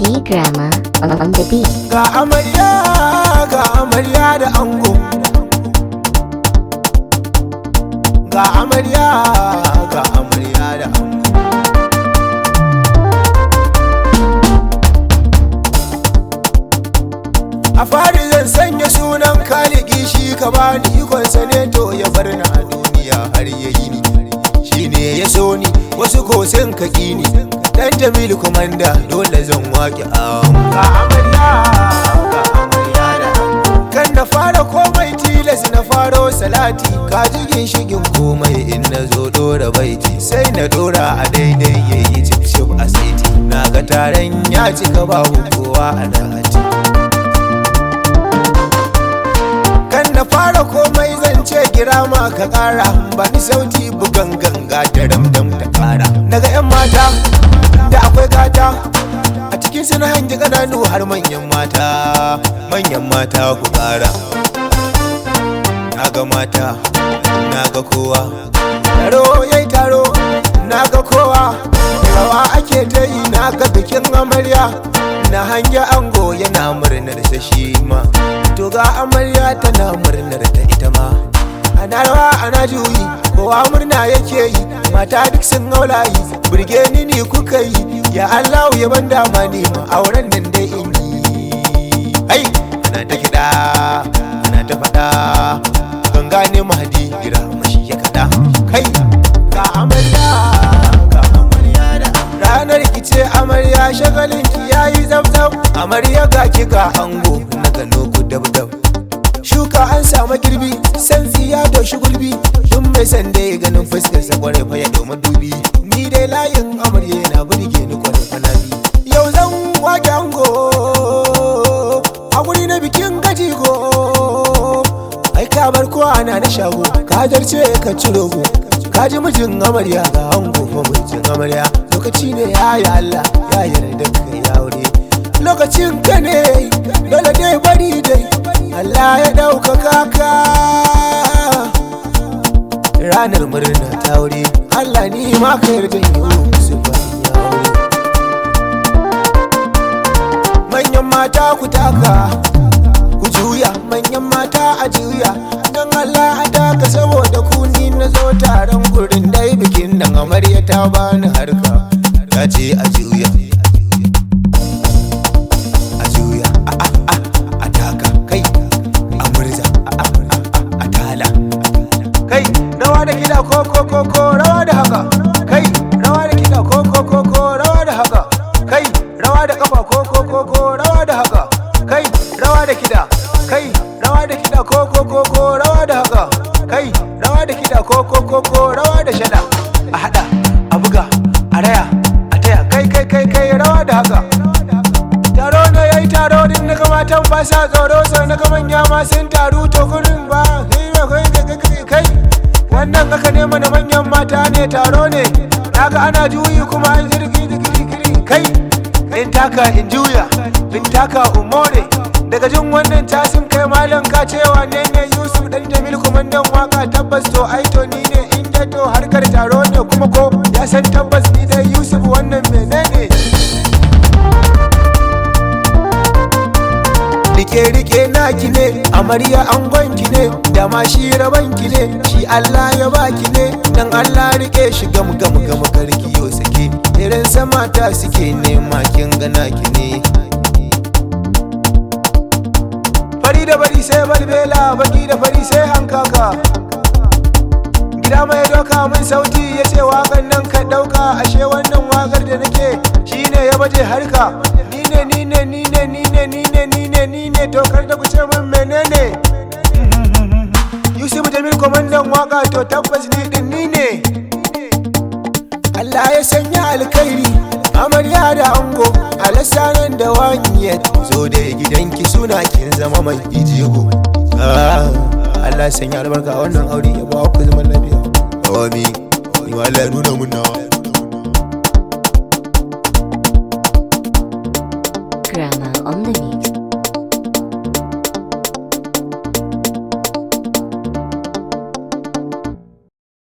D-Grama on the beat. Ga amarya da ango. Ga amarya da ango. A fari zan sanya sunan kaliki, shi ka bani ikon saneto ya bar ni a duniya har yayi ni. Shi ne ya so ni, wasu ko sun kaki ni. Dan Jamilu komanda dole zan wake ga amarya da kan na fara komai tilas na faro salati, ka jigin shigin komai in na zo dora baiti sai na dora a daidai yayi cip a saiti. Na ga taron ya cika babu kowa a da'ati, kan na fara komai zan ce girama ka kara, ba ni sauti bugan ganga da ramdam ta kara. Naga 'yan mata da akwai gata a cikin su na hangi kananu har manyan mata ku kara. Naga mata, naga kowa, taro yayi taro, naga kowa, rawa ake ta yi. Naga bikin amarya, na hangi ango yana murnar sa shi ma, to ga amarya tana murnar ta ita ma. Ana rawa ana juyi, kowa murna yake yi, mata duk sun haulayi, burge ni kuka yi. Ya Allah ya ban dama ni ma auren nan dai in yi. Hai ana ta kiɗa ana ta faɗa, ban gane mahadi gira mashi ya kaɗa. Kai ga amarya da ranar kice amarya, shagalin ki yayi zabzab. Amarya ga ki ga ango na gano ku dab. Shuka an samu girbi, santsi ya doshi gulbi, duk mai sanda ya ganin fuskarsa kwarai fa ya doma dubi. Ni dai layin amarya yana burge ni kwarai fa na bi. Yau zan wake ango a guri na bikin gajigo, ai ka bar kwana na shago, ka jarce ka ci rogo. Ka ji mijin amarya ga ango fa mijin amarya, lokaci ne ya yi Allah ya yarda ka ya aure. Lokacin ka ne dole dai bari dai Allah ya ɗaukaka ka. Ranar murna ta wuri, Allah ni ma ka yarda yi musu bayan ya aure. Manyan mata ku taka ku juya, manyan mata a juya, don Allah a taka saboda ku ni na zo taron gurin dai bikin nan. Amarya ta bani harka ta ce a juya a taka, kai a murza a tala. Kai rawa da kiɗa ko rawa da haka. Kai rawa da kiɗa ko rawa da haka. Kai rawa da kafa ko rawa da haka. Kai rawa da kiɗa, kai rawa da kiɗa ko rawa da haka. Kai rawa da kiɗa ko rawa da shada. A hada a buga a raya a taya, kai rawa da haka. Taro ne yayi taro din, naga matan ba sa tsoro, sai naga manya ma sun taru to gurin ba. Kai wannan aka nema na manyan mata ne, taro ne. Naga ana juyi kuma an zirgi. Kai in taka in juya, in taka umore. Daga jin wannan tasin kai malam ka cewa ne Yusuf dan Jamil komandan waka. Tabbas to ai to ni ne in to harkar taro ne, kuma ko ya san tabbas ni dai Yusuf wannan menene. Rike naki ne, amarya angonki ne, da ma shi rabanki ne, shi Allah ya baki ne. Dan Allah rike shi gam karki yo sake, irin sama ta suke nema kin gana ki ne. Fari da bari sai balbela, baki da fari sai hankaka. Gida mai doka mun sauti ya ce wakan nan ka dauka, ashe wannan wakar da nake shine ya baje harka. Ni ne tokar da ku ce min menene. Yusuf Jamil komandan waka, to tabbas ni ne. Allah ya sanya alkhairi, amarya da ango, alasanan da wanyar zo da gidanki suna kin zama mai ijigo. Allah ya sanya albarka wannan aure, ya ba ku zaman lafiya. Amin. Ni Allah ya nuna mun nawa.